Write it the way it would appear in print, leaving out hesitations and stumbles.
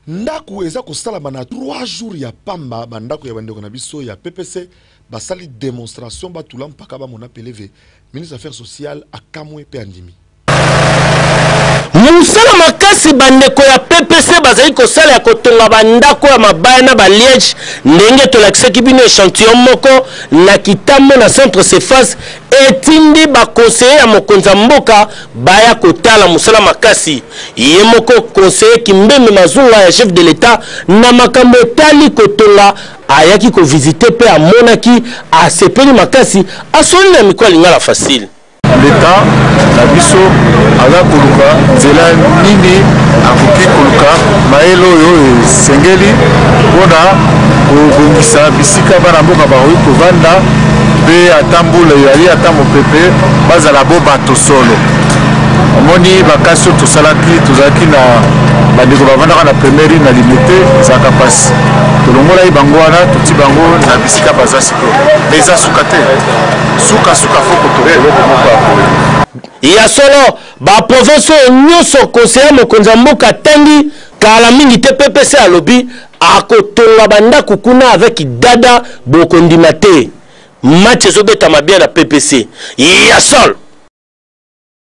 ndako eza kosala bana 3 jours ya pamba bandako ya bandeko na biso ya PPC basali démonstration batula mpaka ba mona peleve ministre des affaires sociales akamwe pe andimi musala makasi bandeko ya PPC bazali kosala ya kotonga bandako ya mabaya na baliège ndenge tolakisaki bino échantillon moko na kitambo na centre Cephas etindi ba conseiller ya mokonza mboka baya kotala musala makasi ye moko conseiller Kimbembe Mazunga ya chef de l'état na makambo tali kotonga ayaki ko visiter pe amonaki asepeli makasi asoli na mikwa lingala facile l'État na biso ala koluka nzela nini akoki koluka maelo yo sengeli mpona kobongisa bisika bana mboka bakoki kovanda mpe ata mbula yali ata mopepe bazala bo bato solo omoni bakasi oyo tozalaki na bandeko bavandaka na première na limite ezalaka mpasi tolongolaki bango wana toti bango na bisika baza sikoyo me eza suka te suka foko toeloko moko ya solo ba province nyonso conseiller mokonza mboka tangi kala mingi te PPC alobi akotonga bandako kuna avec dada bokondima te match ezobeta mabia na PPC ya solo